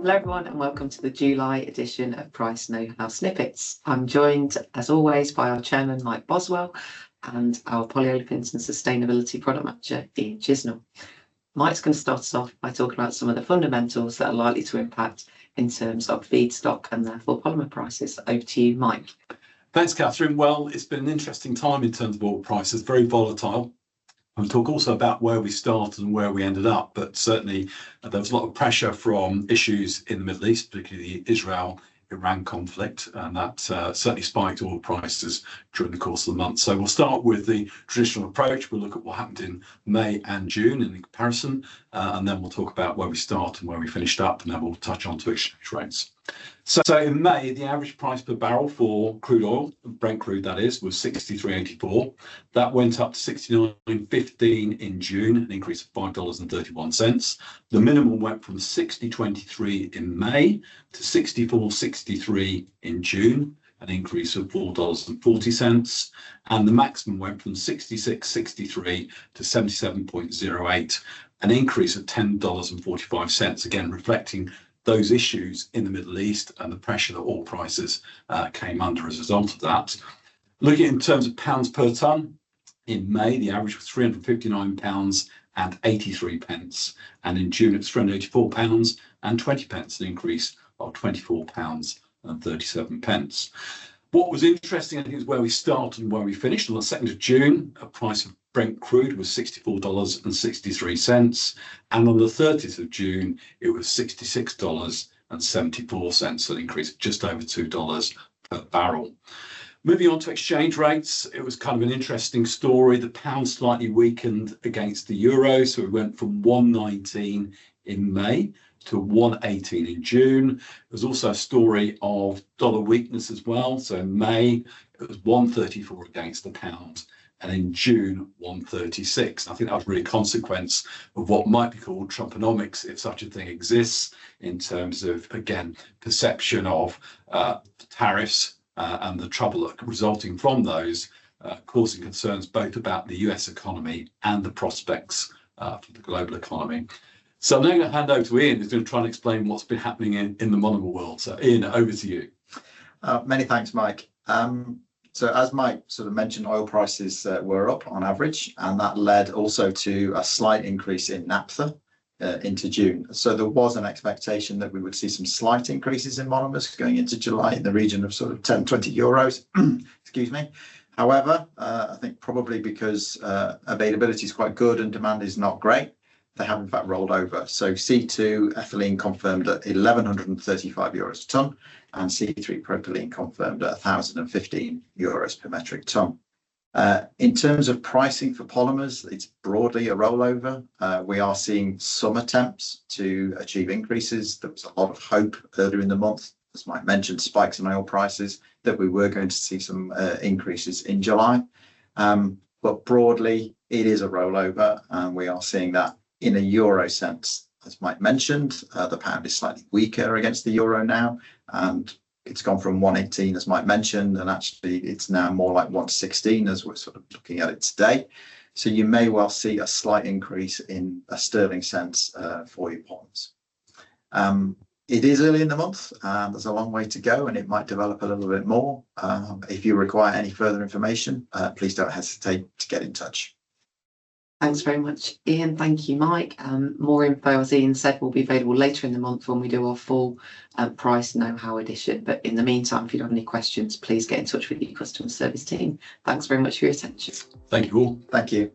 Hello everyone and welcome to the July edition of Price Know-How Snippets. I'm joined as always by our chairman Mike Boswell and our polyolefins and sustainability product manager Ian Chisnell. Mike's going to start us off by talking about some of the fundamentals that are likely to impact in terms of feedstock and therefore polymer prices. Over to you, Mike. Thanks, Katherine. Well, it's been an interesting time in terms of oil prices, very volatile. I'll talk also about where we started and where we ended up, but certainly there was a lot of pressure from issues in the Middle East, particularly the Israel-Iran conflict, and that certainly spiked oil prices during the course of the month. So we'll start with the traditional approach. We'll look at what happened in May and June in the comparison, and then we'll talk about where we start and where we finished up, and then we'll touch on to exchange rates. So in May, the average price per barrel for crude oil, Brent crude that is, was 63.84. That went up to 69.15 in June, an increase of $5.31. The minimum went from 60.23 in May to 64.63 in June, an increase of $4.40. And the maximum went from 66.63 to 77.08, an increase of $10.45, again reflecting those issues in the Middle East and the pressure that oil prices came under as a result of that. Looking in terms of pounds per tonne, in May the average was £359 and 83 pence, and in June it's £384 and 20 pence, an increase of £24 and 37 pence. What was interesting, I think, is where we started and where we finished. On the 2nd of June, a price of Brent crude was $64.63, and on the 30th of June, it was $66.74, an increase of just over $2 per barrel. Moving on to exchange rates, it was kind of an interesting story. The pound slightly weakened against the euro, so we went from 1.19 in May to 1.18 in June. There was also a story of dollar weakness as well. So in May, it was 1.34 against the pound, and in June, 1.36. I think that was really a consequence of what might be called Trumponomics, if such a thing exists, in terms of, again, perception of tariffs and the trouble resulting from those, causing concerns both about the US economy and the prospects for the global economy. So I'm now going to hand over to Ian, who's going to try and explain what's been happening in the monomer world. So Ian, over to you. Many thanks, Mike. So as Mike sort of mentioned, oil prices were up on average, and that led also to a slight increase in naphtha into June. So there was an expectation that we would see some slight increases in monomers going into July in the region of sort of 10, 20 euros, excuse me. However, I think probably because availability is quite good and demand is not great, they have in fact rolled over. So C2 ethylene confirmed at 1,135 euros a tonne, and C3 propylene confirmed at 1,015 euros per metric tonne. In terms of pricing for polymers, it's broadly a rollover. We are seeing some attempts to achieve increases. There was a lot of hope earlier in the month, as Mike mentioned, spikes in oil prices, that we were going to see some increases in July. But broadly, it is a rollover, and we are seeing that in a euro sense. As Mike mentioned, the pound is slightly weaker against the euro now, and it's gone from 1.18, as Mike mentioned, and actually it's now more like 1.16 as we're sort of looking at it today. So you may well see a slight increase in a sterling sense for your polymers. It is early in the month, and there's a long way to go, and it might develop a little bit more. If you require any further information, please don't hesitate to get in touch. Thanks very much, Ian. Thank you, Mike. More info, as Ian said, will be available later in the month when we do our full Price Know-How edition. But in the meantime, if you have any questions, please get in touch with your customer service team. Thanks very much for your attention. Thank you all. Thank you.